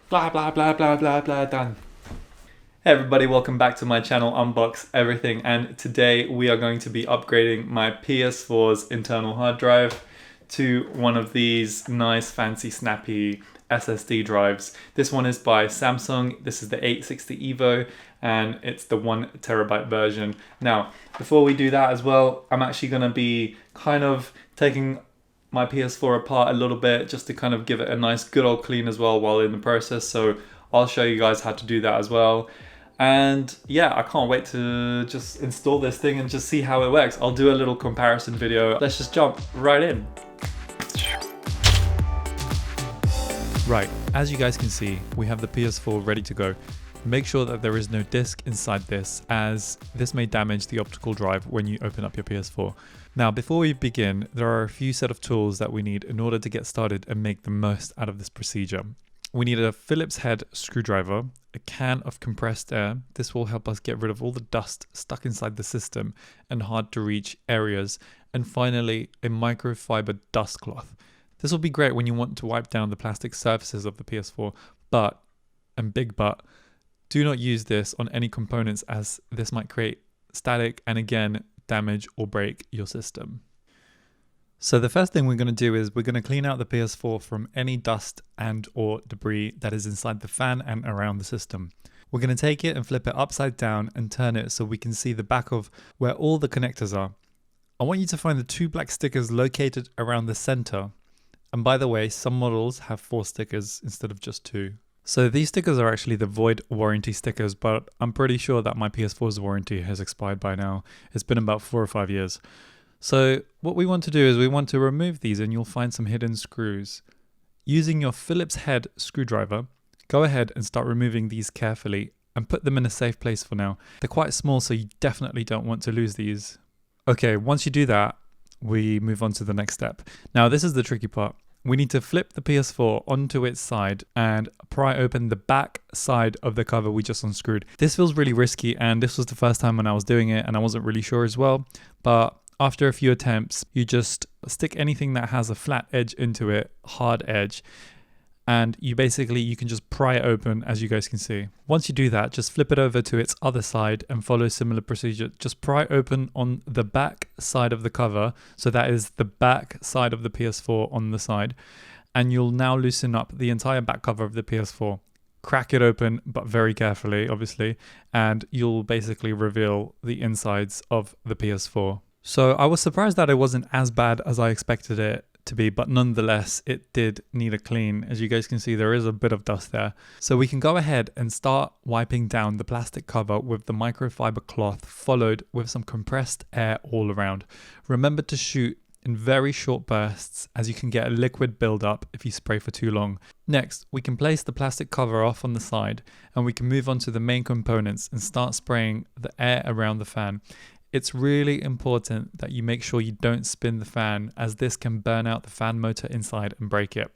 Blah, blah, blah, blah, blah, blah, done. Hey everybody, welcome back to my channel Unbox Everything, and today we are going to be upgrading my PS4's internal hard drive to one of these nice fancy snappy SSD drives. This one is by Samsung. This is the 860 EVO and it's the 1TB version. Now, before we do that as well, I'm actually going to be kind of taking my PS4 apart a little bit just to kind of give it a nice good old clean as well while in the process. So I'll show you guys how to do that as well. And yeah, I can't wait to just install this thing and just see how it works. I'll do a little comparison video. Let's just jump right in. Right, as you guys can see, we have the PS4 ready to go. Make sure that there is no disk inside this, as this may damage the optical drive when you open up your PS4. Now, before we begin, there are a few set of tools that we need in order to get started and make the most out of this procedure. We need a Phillips head screwdriver, a can of compressed air. This will help us get rid of all the dust stuck inside the system and hard to reach areas. And finally, a microfiber dust cloth. This will be great when you want to wipe down the plastic surfaces of the PS4, but, and big but, do not use this on any components as this might create static and again, damage or break your system. So the first thing we're going to do is we're going to clean out the PS4 from any dust and or debris that is inside the fan and around the system. We're going to take it and flip it upside down and turn it so we can see the back of where all the connectors are. I want you to find the 2 black stickers located around the center. And by the way, some models have 4 stickers instead of just 2. So these stickers are actually the void warranty stickers, but I'm pretty sure that my PS4's warranty has expired by now. It's been about 4 or 5 years. So what we want to do is we want to remove these, and you'll find some hidden screws. Using your Phillips head screwdriver, go ahead and start removing these carefully and put them in a safe place for now. They're quite small, so you definitely don't want to lose these. Okay, once you do that, we move on to the next step. Now this is the tricky part. We need to flip the PS4 onto its side and pry open the back side of the cover we just unscrewed. This feels really risky, and this was the first time when I was doing it and I wasn't really sure as well, but after a few attempts, you just stick anything that has a flat edge into it, hard edge, and you can just pry it open, as you guys can see. Once you do that, just flip it over to its other side and follow a similar procedure. Just pry open on the back side of the cover, so that is the back side of the PS4 on the side, and you'll now loosen up the entire back cover of the PS4. Crack it open, but very carefully, obviously, and you'll basically reveal the insides of the PS4. So I was surprised that it wasn't as bad as I expected it to be, but nonetheless, it did need a clean. As you guys can see, there is a bit of dust there. So we can go ahead and start wiping down the plastic cover with the microfiber cloth, followed with some compressed air all around. Remember to shoot in very short bursts, as you can get a liquid buildup if you spray for too long. Next, we can place the plastic cover off on the side, and we can move on to the main components and start spraying the air around the fan. It's really important that you make sure you don't spin the fan, as this can burn out the fan motor inside and break it.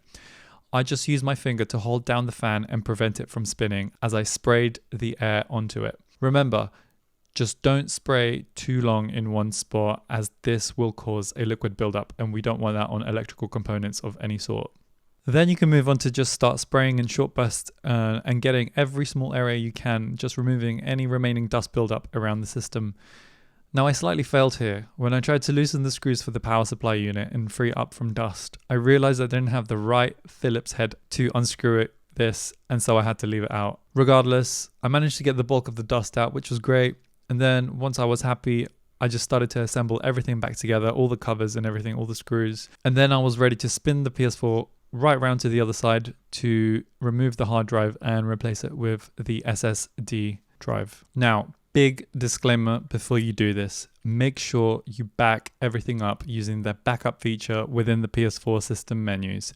I just used my finger to hold down the fan and prevent it from spinning as I sprayed the air onto it. Remember, just don't spray too long in one spot, as this will cause a liquid buildup, and we don't want that on electrical components of any sort. Then you can move on to just start spraying in short bursts and getting every small area you can, just removing any remaining dust buildup around the system. Now I slightly failed here. When I tried to loosen the screws for the power supply unit and free it up from dust, I realized I didn't have the right Phillips head to unscrew this, and so I had to leave it out. Regardless, I managed to get the bulk of the dust out, which was great, and then once I was happy, I just started to assemble everything back together, all the covers and everything, all the screws, and then I was ready to spin the PS4 right round to the other side to remove the hard drive and replace it with the SSD drive. Now, big disclaimer before you do this: make sure you back everything up using the backup feature within the PS4 system menus.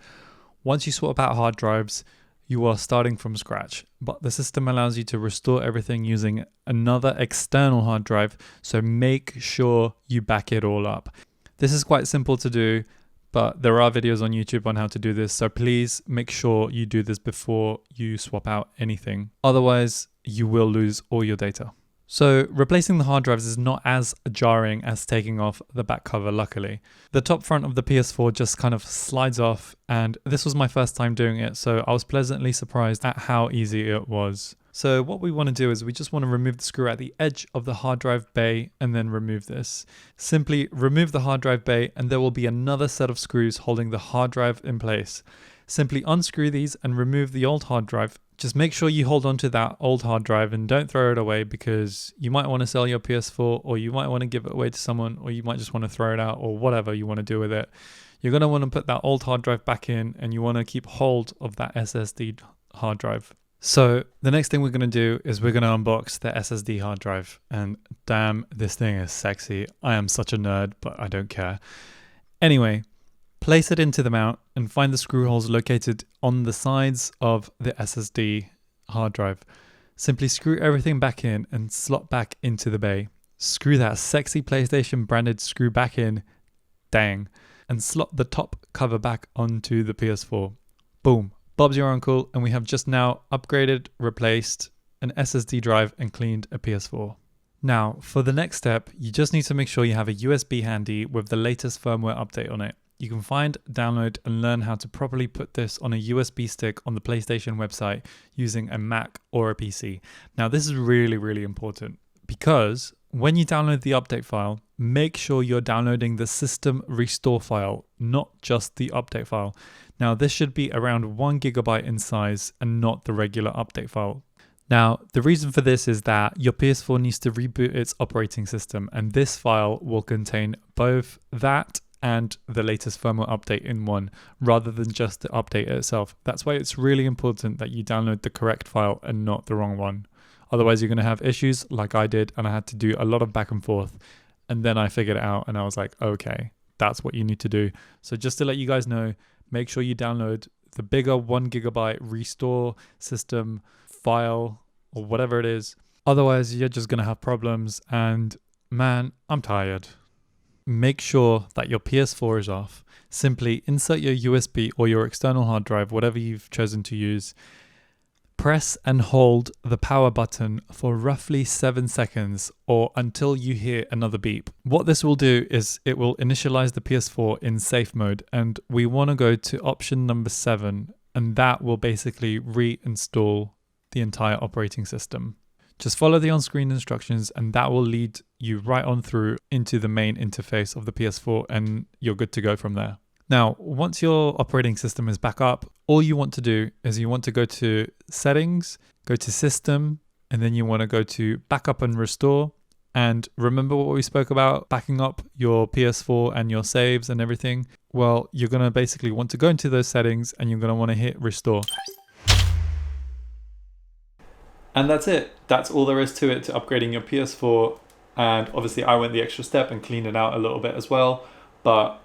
Once you swap out hard drives, you are starting from scratch, but the system allows you to restore everything using another external hard drive, so make sure you back it all up. This is quite simple to do, but there are videos on YouTube on how to do this, so please make sure you do this before you swap out anything. Otherwise, you will lose all your data. So replacing the hard drives is not as jarring as taking off the back cover, luckily. The top front of the PS4 just kind of slides off, and this was my first time doing it, so I was pleasantly surprised at how easy it was. So what we want to do is we just want to remove the screw at the edge of the hard drive bay and then remove this. Simply remove the hard drive bay and there will be another set of screws holding the hard drive in place. Simply unscrew these and remove the old hard drive. Just make sure you hold on to that old hard drive and don't throw it away, because you might want to sell your PS4, or you might want to give it away to someone, or you might just want to throw it out, or whatever you want to do with it. You're going to want to put that old hard drive back in, and you want to keep hold of that SSD hard drive. So the next thing we're going to do is we're going to unbox the SSD hard drive, and damn, this thing is sexy. I am such a nerd, but I don't care. Anyway, place it into the mount and find the screw holes located on the sides of the SSD hard drive. Simply screw everything back in and slot back into the bay. Screw that sexy PlayStation branded screw back in, dang, and slot the top cover back onto the PS4. Boom, Bob's your uncle, and we have just now upgraded, replaced an SSD drive and cleaned a PS4. Now, for the next step, you just need to make sure you have a USB handy with the latest firmware update on it. You can find, download, and learn how to properly put this on a USB stick on the PlayStation website using a Mac or a PC. Now, this is really, really important, because when you download the update file, make sure you're downloading the system restore file, not just the update file. Now, this should be around 1 GB in size and not the regular update file. Now, the reason for this is that your PS4 needs to reboot its operating system, and this file will contain both that and the latest firmware update in one, rather than just the update itself. That's why it's really important that you download the correct file and not the wrong one. Otherwise, you're going to have issues like I did, and I had to do a lot of back and forth. And then I figured it out, and I was like, okay, that's what you need to do. So just to let you guys know, make sure you download the bigger 1 GB restore system file or whatever it is. Otherwise, you're just going to have problems, and man, I'm tired. Make sure that your PS4 is off. Simply insert your USB or your external hard drive, whatever you've chosen to use. Press and hold the power button for roughly 7 seconds or until you hear another beep. What this will do is it will initialize the PS4 in safe mode, and we want to go to option number 7, and that will basically reinstall the entire operating system. Just follow the on-screen instructions, and that will lead you right on through into the main interface of the PS4, and you're good to go from there. Now, once your operating system is back up, all you want to do is you want to go to Settings, go to System, and then you want to go to Backup and Restore. And remember what we spoke about, backing up your PS4 and your saves and everything? Well, you're going to basically want to go into those settings, and you're going to want to hit Restore. And that's it. That's all there is to it, to upgrading your PS4. And obviously I went the extra step and cleaned it out a little bit as well. But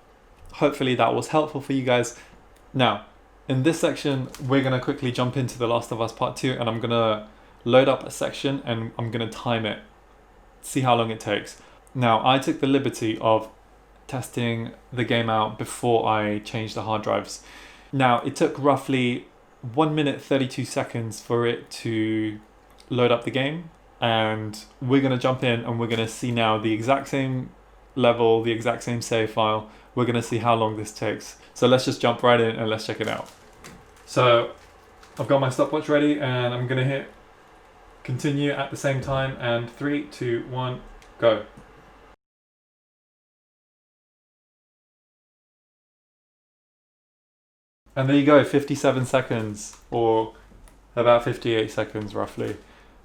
hopefully that was helpful for you guys. Now, in this section, we're going to quickly jump into The Last of Us Part 2. And I'm going to load up a section and I'm going to time it. See how long it takes. Now, I took the liberty of testing the game out before I changed the hard drives. Now, it took roughly 1 minute 32 seconds for it to load up the game, and we're going to jump in and we're going to see now the exact same level, the exact same save file. We're going to see how long this takes. So let's just jump right in and let's check it out. So I've got my stopwatch ready, and I'm going to hit continue at the same time, and 3, 2, 1, go. And there you go, 57 seconds, or about 58 seconds roughly.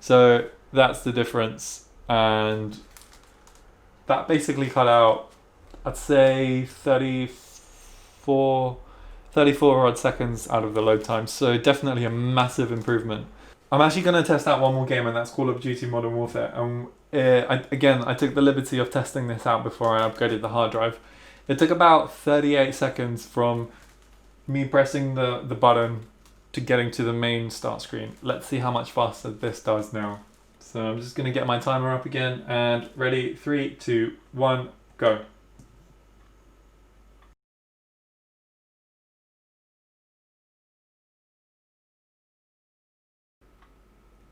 So that's the difference, and that basically cut out, I'd say 34 odd seconds out of the load time. So definitely a massive improvement. I'm actually going to test out one more game, and that's Call of Duty Modern Warfare. I took the liberty of testing this out before I upgraded the hard drive. It took about 38 seconds from me pressing the button to getting to the main start screen. Let's see how much faster this does now. So I'm just going to get my timer up again, and ready, 3, 2, 1, go.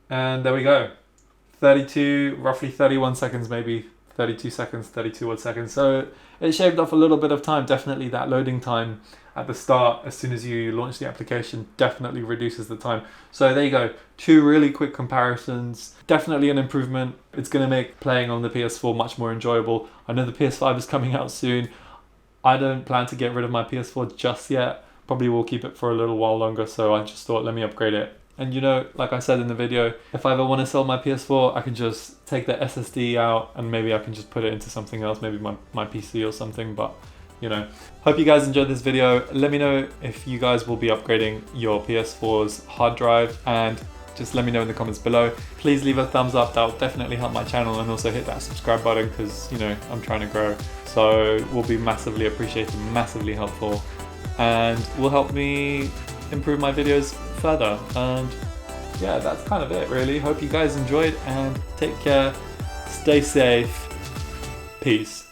And there we go. roughly 31 seconds, maybe 32 seconds, 32 odd seconds. So it shaved off a little bit of time. Definitely that loading time at the start, as soon as you launch the application, definitely reduces the time. So there you go, 2 really quick comparisons. Definitely an improvement. It's going to make playing on the PS4 much more enjoyable. I know the PS5 is coming out soon. I don't plan to get rid of my PS4 just yet. Probably will keep it for a little while longer, so I just thought, let me upgrade it. And you know, like I said in the video, if I ever want to sell my PS4, I can just take the SSD out and maybe I can just put it into something else, maybe my PC or something. But you know, hope you guys enjoyed this video. Let me know if you guys will be upgrading your PS4's hard drive, and just let me know in the comments below. Please leave a thumbs up, that will definitely help my channel, and also hit that subscribe button because, you know, I'm trying to grow. So will be massively appreciated, massively helpful, and will help me improve my videos further. And yeah, that's kind of it really. Hope you guys enjoyed, and take care, stay safe, peace.